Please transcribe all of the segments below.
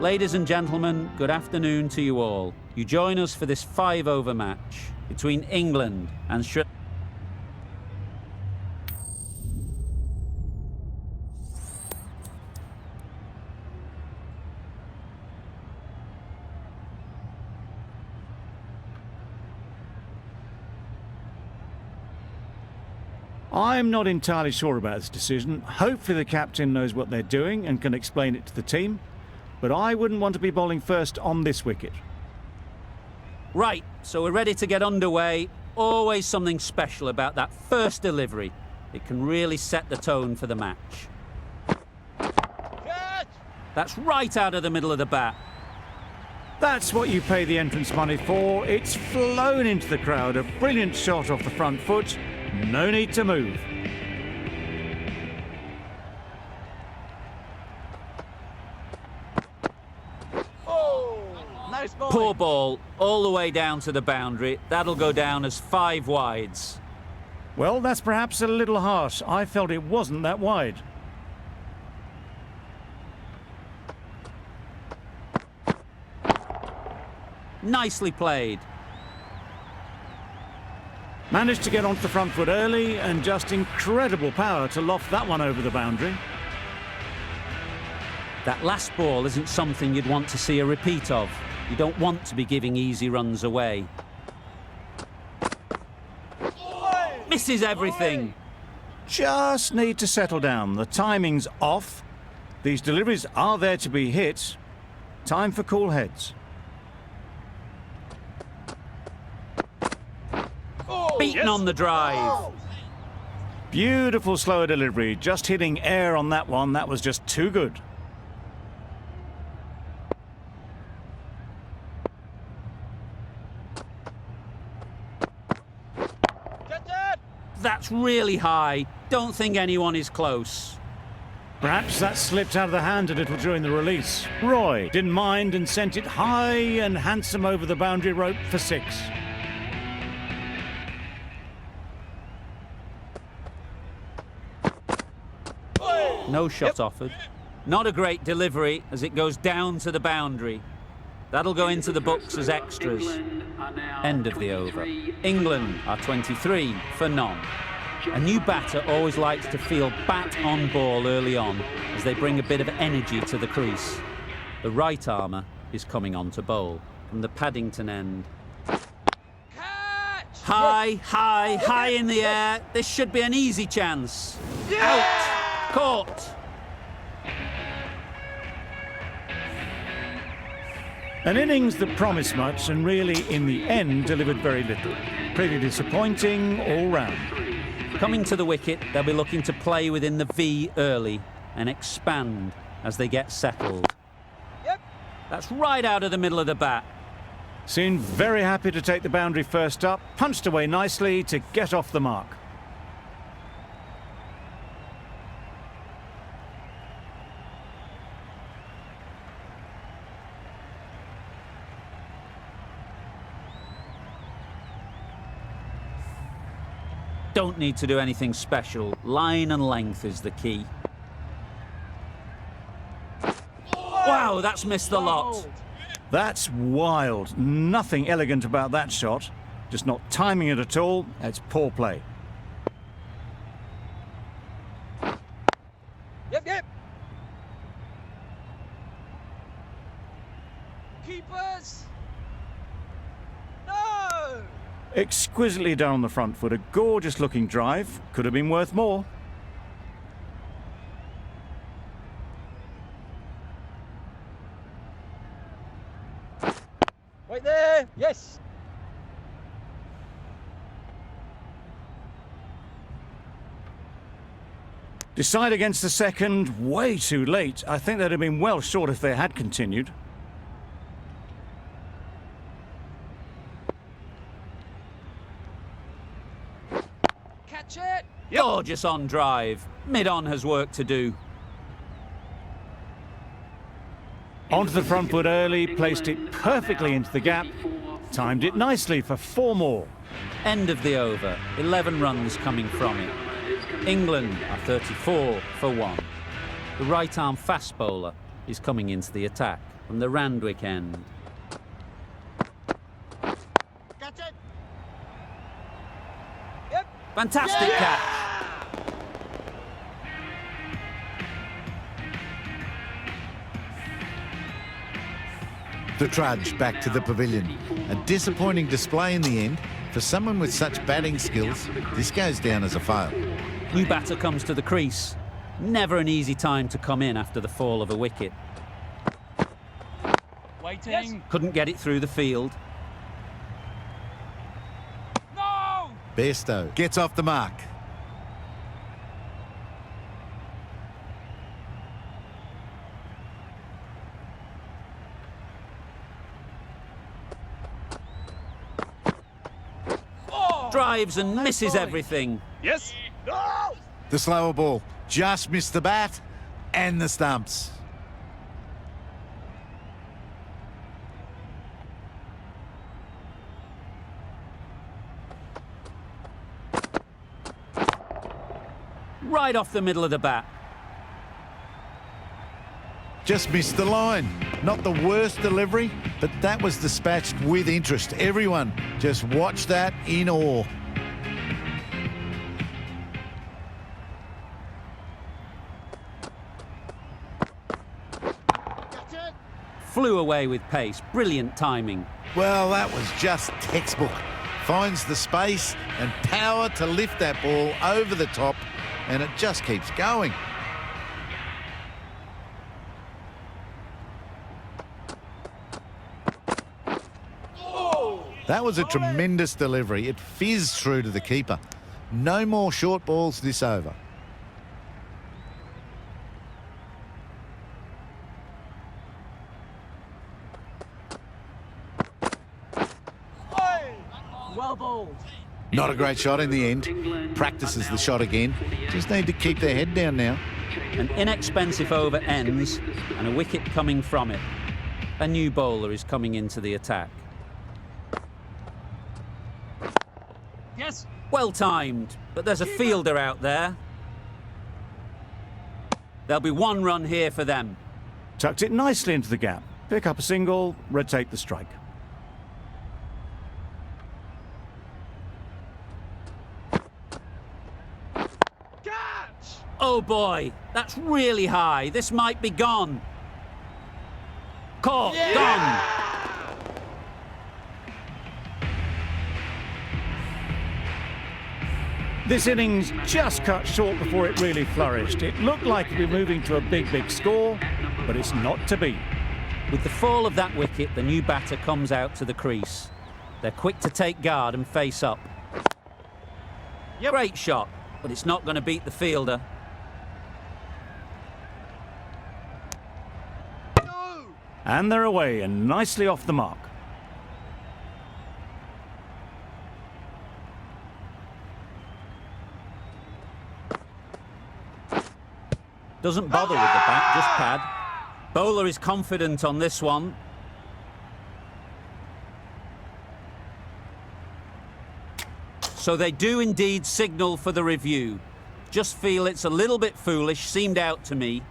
Ladies and gentlemen, good afternoon to you all. You join us for this 5-over match between England and Sri Lanka. I'm not entirely sure about this decision. Hopefully the captain knows what they're doing and can explain it to the team, but I wouldn't want to be bowling first on this wicket. Right, so we're ready to get underway. Always something special about that first delivery. It can really set the tone for the match. Catch! That's right out of the middle of the bat. That's what you pay the entrance money for. It's flown into the crowd. A brilliant shot off the front foot. No need to move. Oh, nice ball. Poor ball, all the way down to the boundary. That'll go down as 5 wides. Well, that's perhaps a little harsh. I felt it wasn't that wide. Nicely played. Managed to get onto the front foot early and just incredible power to loft that one over the boundary. That last ball isn't something you'd want to see a repeat of. You don't want to be giving easy runs away. Misses everything. Just need to settle down. The timing's off. These deliveries are there to be hit. Time for cool heads. Beaten on the drive. Beautiful slower delivery. Just hitting air on that one. That was just too good. That's really high. Don't think anyone is close. Perhaps that slipped out of the hand a little during the release. Roy didn't mind and sent it high and handsome over the boundary rope for 6. No shot offered. Not a great delivery as it goes down to the boundary. That'll go into the books as extras. End of the over. England are 23 for none. A new batter always likes to feel bat on ball early on as they bring a bit of energy to the crease. The right armour is coming on to bowl from the Paddington end. High, high, high in the air. This should be an easy chance. Out. Caught. An innings that promised much and really, in the end, delivered very little. Pretty disappointing all round. Coming to the wicket, they'll be looking to play within the V early and expand as they get settled. Yep. That's right out of the middle of the bat. Seemed very happy to take the boundary first up, punched away nicely to get off the mark. Don't need to do anything special. Line and length is the key. Wow, that's missed the lot. That's wild. Nothing elegant about that shot. Just not timing it at all. It's poor play. Yep. Keepers. No. Exquisitely down on the front foot. A gorgeous looking drive. Could have been worth more. Right there. Yes. Decide against the second. Way too late. I think they'd have been well short if they had continued. Catch it. Gorgeous on drive. Mid-on has work to do. Onto the front foot early, placed it perfectly into the gap. Timed it nicely for 4 more. End of the over. 11 runs coming from it. England are 34 for 1. The right-arm fast bowler is coming into the attack. from the Randwick end. Catch it. Yep. Fantastic catch. The trudge back to the pavilion. A disappointing display in the end. For someone with such batting skills, this goes down as a fail. New batter comes to the crease. Never an easy time to come in after the fall of a wicket. Waiting. Yes. Couldn't get it through the field. No! Bairstow gets off the mark. Drives and misses everything. Yes. No! The slower ball just missed the bat and the stumps. Right off the middle of the bat. Just missed the line. Not the worst delivery, but that was dispatched with interest. Everyone just watched that in awe. Flew away with pace. Brilliant timing. Well, that was just textbook. Finds the space and power to lift that ball over the top, and it just keeps going. That was a tremendous delivery. It fizzed through to the keeper. No more short balls this over. Well bowled. Not a great shot in the end. Practices the shot again. Just need to keep their head down now. An inexpensive over ends and a wicket coming from it. A new bowler is coming into the attack. Yes. Well timed, but there's a fielder out there. There'll be one run here for them. Tucked it nicely into the gap. Pick up a single, rotate the strike. Oh boy, that's really high. This might be gone. Caught, gone. This innings just cut short before it really flourished. It looked like it'd be moving to a big score, but it's not to be. With the fall of that wicket, the new batter comes out to the crease. They're quick to take guard and face up. Great shot, but it's not going to beat the fielder. And they're away and nicely off the mark. Doesn't bother with the bat, just pad. Bowler is confident on this one. So they do indeed signal for the review. Just feel it's a little bit foolish, seemed out to me.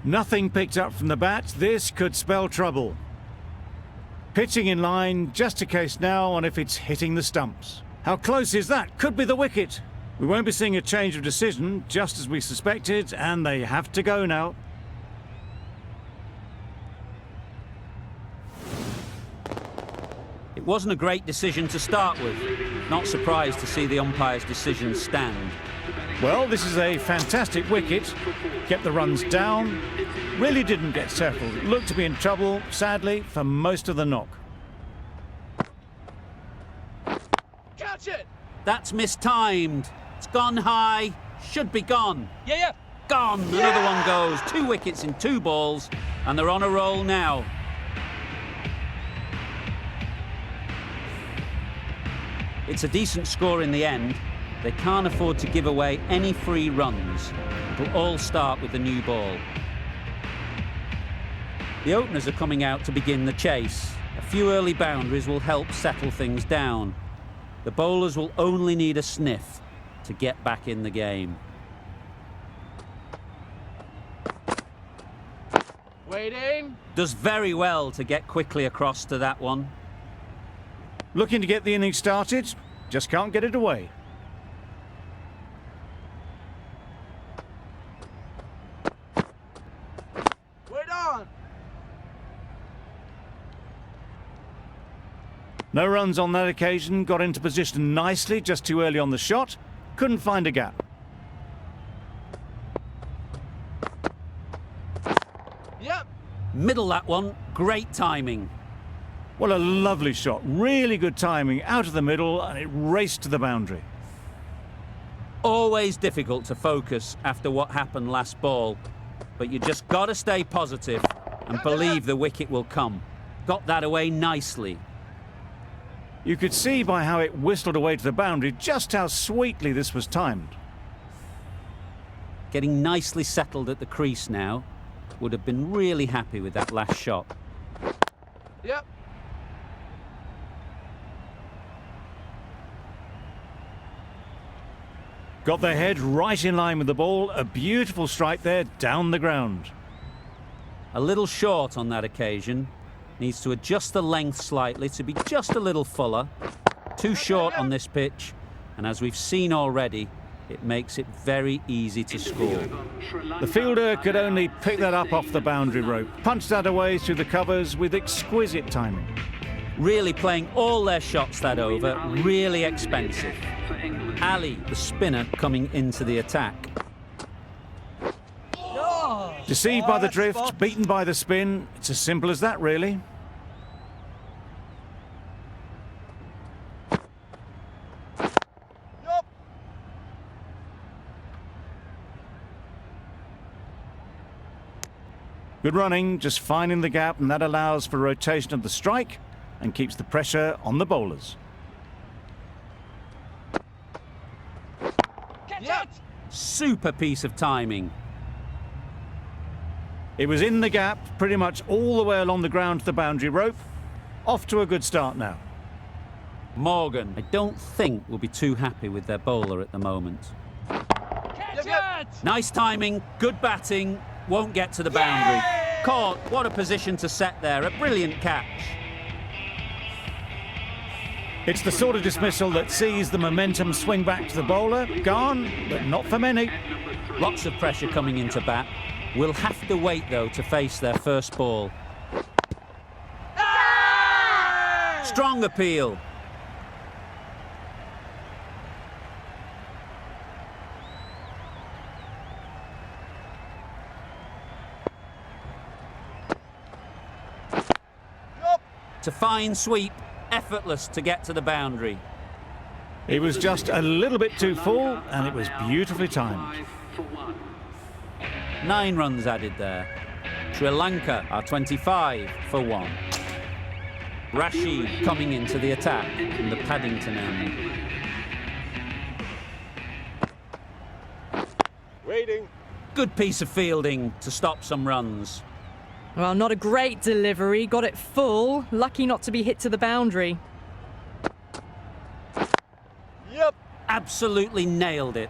Nothing picked up from the bat. This could spell trouble. Pitching in line, just a case now on if it's hitting the stumps. How close is that? Could be the wicket. We won't be seeing a change of decision, just as we suspected, and they have to go now. It wasn't a great decision to start with. Not surprised to see the umpire's decision stand. Well, this is a fantastic wicket. Kept the runs down. Really didn't get settled. Looked to be in trouble, sadly, for most of the knock. Catch it. That's mistimed. It's gone high. Should be gone. Yeah. Gone. Another one goes. 2 wickets in 2 balls, and they're on a roll now. It's a decent score in the end. They can't afford to give away any free runs. It'll all start with the new ball. The openers are coming out to begin the chase. A few early boundaries will help settle things down. The bowlers will only need a sniff to get back in the game. Waiting. Does very well to get quickly across to that one. Looking to get the innings started, just can't get it away. Wait on. No runs on that occasion, got into position nicely, just too early on the shot, couldn't find a gap. Yep. Middle that one, great timing. What a lovely shot, really good timing, out of the middle, and it raced to the boundary. Always difficult to focus after what happened last ball, but you just got to stay positive and believe the wicket will come. Got that away nicely. You could see by how it whistled away to the boundary just how sweetly this was timed. Getting nicely settled at the crease now. Would have been really happy with that last shot. Yep. Got their head right in line with the ball, a beautiful strike there down the ground. A little short on that occasion. Needs to adjust the length slightly to be just a little fuller. Too short on this pitch, and as we've seen already, it makes it very easy to score. The fielder could only pick that up off the boundary rope, punch that away through the covers with exquisite timing. Really playing all their shots that over, really expensive. Ali, the spinner, coming into the attack. Deceived by the drift, beaten by the spin, it's as simple as that really. Yup. Good running, just finding the gap, and that allows for rotation of the strike and keeps the pressure on the bowlers. Yep. Super piece of timing. It was in the gap, pretty much all the way along the ground to the boundary rope. Off to a good start now. Morgan, I don't think will be too happy with their bowler at the moment. Catch it. Nice timing, good batting, won't get to the boundary. Caught, what a position to set there, a brilliant catch. It's the sort of dismissal that sees the momentum swing back to the bowler. Gone, but not for many. Lots of pressure coming into bat. Will have to wait, though, to face their first ball. Strong appeal. Yup. To fine sweep, effortless to get to the boundary. It was just a little bit too full, and it was beautifully timed. 9 runs added there. Sri Lanka are 25 for 1. Rashid coming into the attack from the Paddington end. Waiting. Good piece of fielding to stop some runs. Well, not a great delivery. Got it full. Lucky not to be hit to the boundary. Yep. Absolutely nailed it.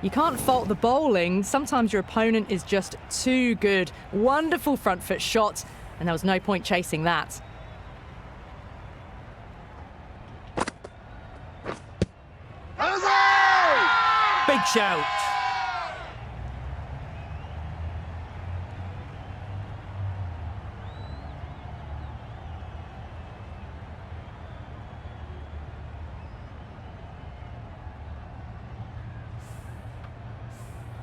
You can't fault the bowling. Sometimes your opponent is just too good. Wonderful front foot shot, and there was no point chasing that. Big shout.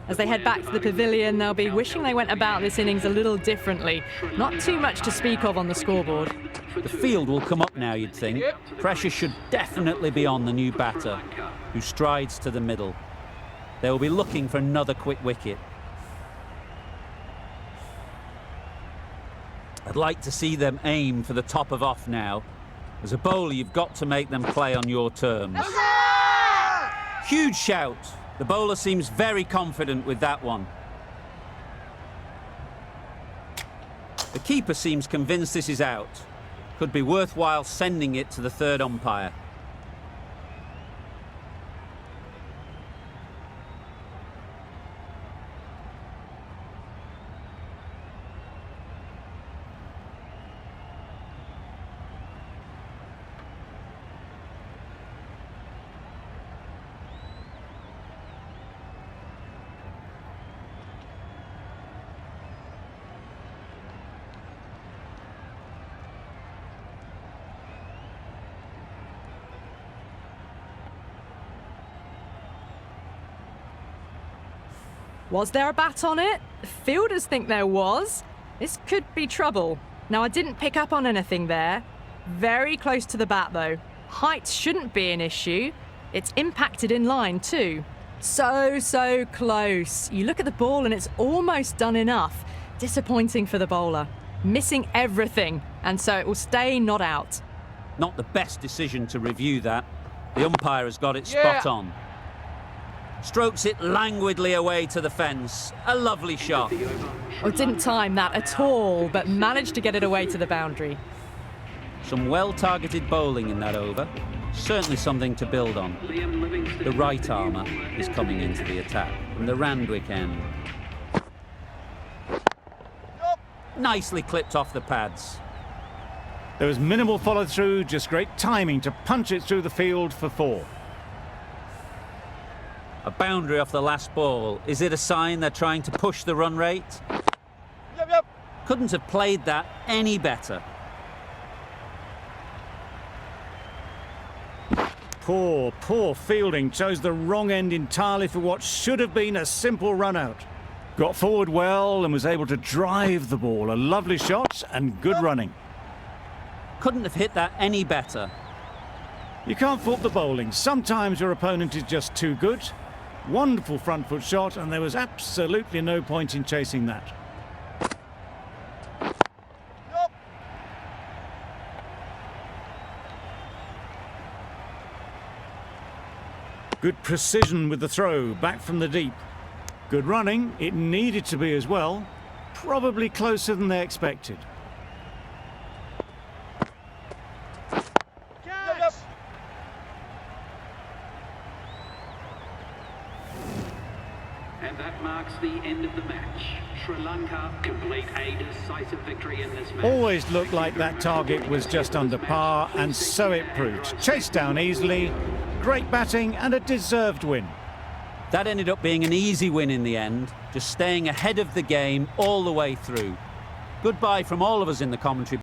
As they head back to the pavilion, they'll be wishing they went about this innings a little differently. Not too much to speak of on the scoreboard. The field will come up now, you'd think. Pressure should definitely be on the new batter, who strides to the middle. They will be looking for another quick wicket. I'd like to see them aim for the top of off now. As a bowler, you've got to make them play on your terms. Huge shout. The bowler seems very confident with that one. The keeper seems convinced this is out. Could be worthwhile sending it to the third umpire. Was there a bat on it? Fielders think there was. This could be trouble. Now, I didn't pick up on anything there. Very close to the bat, though. Height shouldn't be an issue. It's impacted in line, too. So close. You look at the ball and it's almost done enough. Disappointing for the bowler. Missing everything, and so it will stay not out. Not the best decision to review that. The umpire has got it Yeah. spot on. Strokes it languidly away to the fence. A lovely shot. Well, didn't time that at all, but managed to get it away to the boundary. Some well-targeted bowling in that over. Certainly something to build on. The right armour is coming into the attack from the Randwick end. Nicely clipped off the pads. There was minimal follow-through, just great timing to punch it through the field for 4. A boundary off the last ball. Is it a sign they're trying to push the run rate? Yep. Couldn't have played that any better. Poor fielding. Chose the wrong end entirely for what should have been a simple run-out. Got forward well and was able to drive the ball. A lovely shot and good running. Couldn't have hit that any better. You can't fault the bowling. Sometimes your opponent is just too good. Wonderful front foot shot, and there was absolutely no point in chasing that. Yep. Good precision with the throw, back from the deep. Good running, it needed to be as well. Probably closer than they expected. Yep. And that marks the end of the match. Sri Lanka complete a decisive victory in this match. Always looked like that target was just under par, and so it proved. Chased down easily, great batting and a deserved win. That ended up being an easy win in the end, just staying ahead of the game all the way through. Goodbye from all of us in the commentary